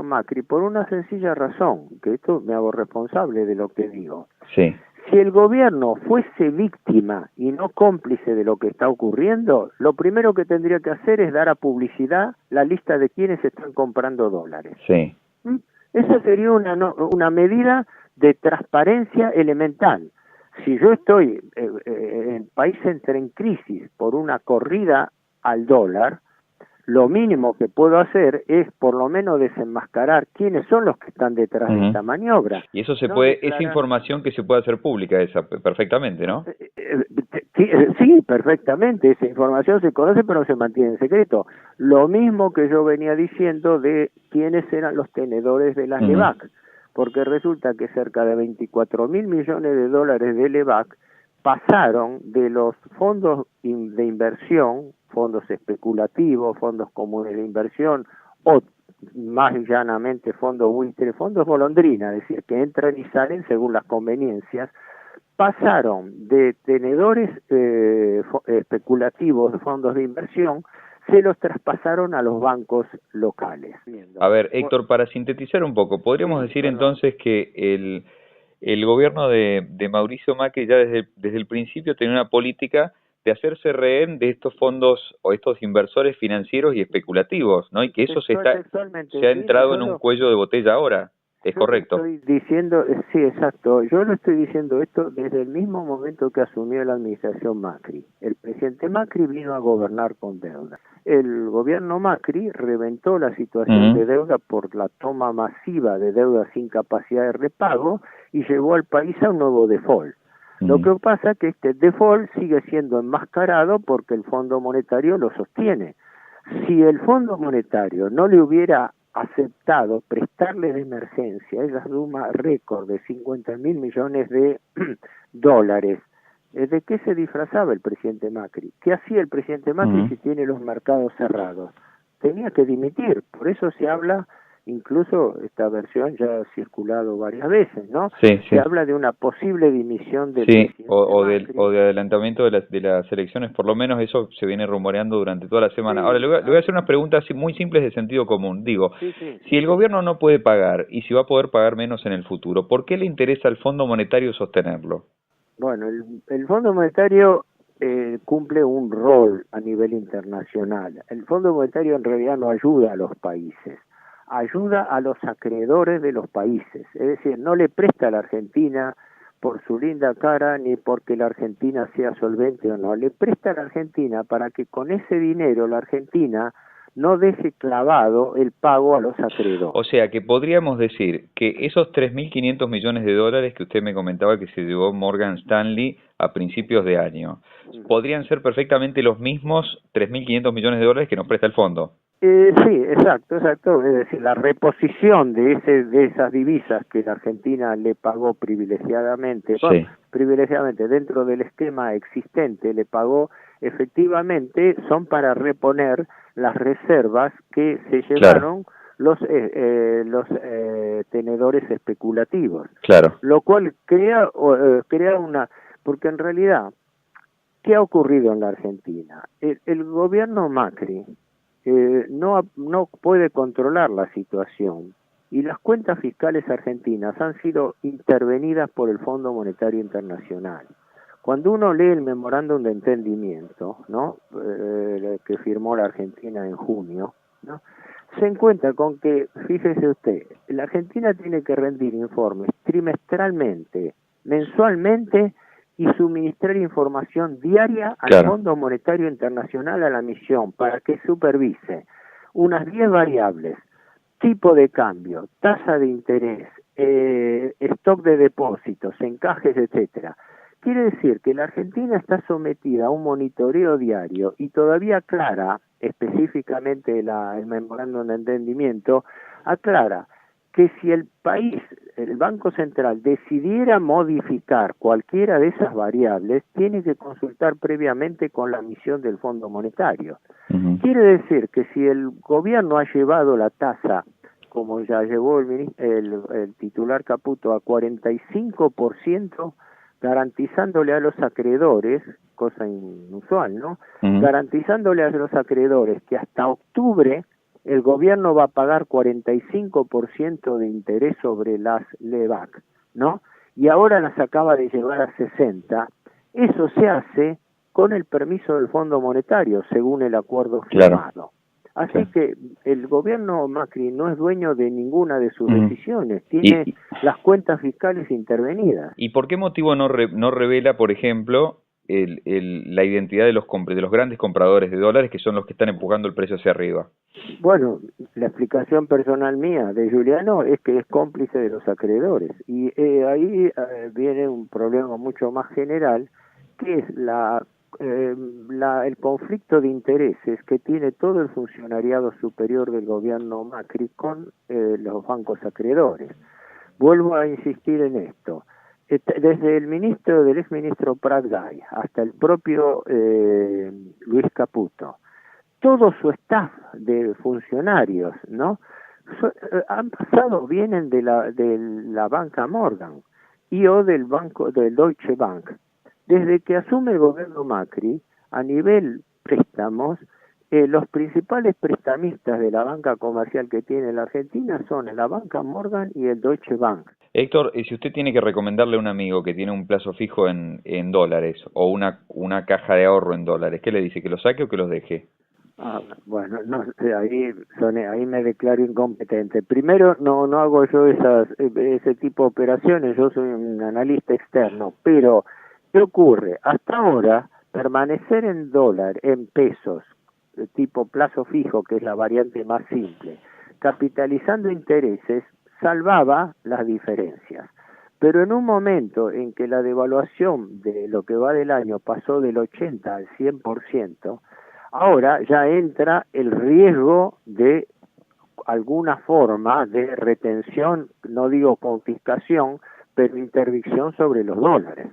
Macri por una sencilla razón, que esto me hago responsable de lo que digo. Sí. Si el gobierno fuese víctima y no cómplice de lo que está ocurriendo, lo primero que tendría que hacer es dar a publicidad la lista de quienes están comprando dólares. Sí. ¿Mm? Esa sería una medida de transparencia elemental. Si yo estoy, el país entra en crisis por una corrida al dólar, lo mínimo que puedo hacer es por lo menos desenmascarar quiénes son los que están detrás de esta maniobra. Y eso se No puede, declarar... esa información que se puede hacer pública, esa perfectamente, ¿no? Sí, perfectamente, esa información se conoce pero se mantiene en secreto. Lo mismo que yo venía diciendo de quiénes eran los tenedores de las LEVAC, porque resulta que cerca de 24.000 millones de dólares de LEVAC pasaron de los fondos de inversión, fondos especulativos, fondos comunes de inversión o más llanamente fondos buitre, fondos golondrina, es decir, que entran y salen según las conveniencias, pasaron de tenedores especulativos de fondos de inversión, se los traspasaron a los bancos locales. A ver, Héctor, para sintetizar un poco, podríamos decir entonces que el gobierno de Mauricio Macri ya desde el principio tenía una política de hacerse rehén de estos fondos o estos inversores financieros y especulativos, ¿no? Y que eso se ha entrado en un cuello de botella ahora. ¿Es correcto? Estoy diciendo, sí, exacto. Yo lo estoy diciendo esto desde el mismo momento que asumió la administración Macri. El presidente Macri vino a gobernar con deuda. El gobierno Macri reventó la situación de deuda por la toma masiva de deuda sin capacidad de repago y llevó al país a un nuevo default. Lo que pasa es que este default sigue siendo enmascarado porque el Fondo Monetario lo sostiene. Si el Fondo Monetario no le hubiera aceptado prestarle de emergencia esa suma récord de 50.000 millones de dólares, ¿de qué se disfrazaba el presidente Macri? ¿Qué hacía el presidente Macri si tiene los mercados cerrados? Tenía que dimitir, por eso se habla, incluso esta versión ya ha circulado varias veces, ¿no? Sí. Se habla de una posible dimisión del presidente Macri. o de adelantamiento de las elecciones, por lo menos eso se viene rumoreando durante toda la semana. Ahora, le voy a hacer unas preguntas muy simples de sentido común. Digo, si el gobierno no puede pagar y si va a poder pagar menos en el futuro, ¿por qué le interesa al Fondo Monetario sostenerlo? Bueno, el Fondo Monetario cumple un rol a nivel internacional. El Fondo Monetario en realidad no ayuda a los países, ayuda a los acreedores de los países. Es decir, no le presta a la Argentina por su linda cara ni porque la Argentina sea solvente o no. Le presta a la Argentina para que con ese dinero la Argentina no deje clavado el pago a los acreedores. O sea, que podríamos decir que esos 3.500 millones de dólares que usted me comentaba que se llevó Morgan Stanley a principios de año, podrían ser perfectamente los mismos 3.500 millones de dólares que nos presta el fondo. Sí, exacto. Es decir, la reposición de esas divisas que la Argentina le pagó privilegiadamente, privilegiadamente dentro del esquema existente, le pagó efectivamente, son para reponer las reservas que se llevaron los tenedores especulativos. Lo cual crea una... Porque en realidad, ¿qué ha ocurrido en la Argentina? El gobierno Macri no puede controlar la situación y las cuentas fiscales argentinas han sido intervenidas por el Fondo Monetario Internacional. Cuando uno lee el memorándum de entendimiento, ¿no? Que firmó la Argentina en junio, ¿no? Se encuentra con que, fíjese usted, la Argentina tiene que rendir informes trimestralmente, mensualmente y suministrar información diaria al Fondo Monetario Internacional, a la misión, para que supervise unas 10 variables: tipo de cambio, tasa de interés, stock de depósitos, encajes, etcétera. Quiere decir que la Argentina está sometida a un monitoreo diario y todavía aclara, específicamente el memorándum de entendimiento, aclara que si el país, el Banco Central, decidiera modificar cualquiera de esas variables, tiene que consultar previamente con la misión del Fondo Monetario. Quiere decir que si el gobierno ha llevado la tasa, como ya llevó el titular Caputo, a 45%, garantizándole a los acreedores, cosa inusual, ¿no? Garantizándole a los acreedores que hasta octubre el gobierno va a pagar 45% de interés sobre las LEVAC, ¿no? Y ahora las acaba de llevar a 60%. Eso se hace con el permiso del Fondo Monetario, según el acuerdo firmado. Así que el gobierno Macri no es dueño de ninguna de sus decisiones, tiene las cuentas fiscales intervenidas. ¿Y por qué motivo no revela, por ejemplo, la identidad de los grandes compradores de dólares, que son los que están empujando el precio hacia arriba? Bueno, la explicación personal mía de Giuliano es que es cómplice de los acreedores, y ahí viene un problema mucho más general, que es el conflicto de intereses que tiene todo el funcionariado superior del gobierno Macri con los bancos acreedores. Vuelvo a insistir en esto. Desde el exministro Prat Gay hasta el propio Luis Caputo, todo su staff de funcionarios, ¿no? Vienen de la banca Morgan o del Deutsche Bank. Desde que asume el gobierno Macri, a nivel préstamos, los principales prestamistas de la banca comercial que tiene la Argentina son la banca Morgan y el Deutsche Bank. Héctor, si usted tiene que recomendarle a un amigo que tiene un plazo fijo en dólares o una caja de ahorro en dólares, ¿qué le dice? ¿Que lo saque o que los deje? Bueno, no, ahí me declaro incompetente. Primero, no hago yo ese tipo de operaciones, yo soy un analista externo, pero ¿qué ocurre? Hasta ahora, permanecer en pesos, tipo plazo fijo, que es la variante más simple, capitalizando intereses, salvaba las diferencias. Pero en un momento en que la devaluación de lo que va del año pasó del 80 al 100%, ahora ya entra el riesgo de alguna forma de retención, no digo confiscación, pero interdicción sobre los dólares.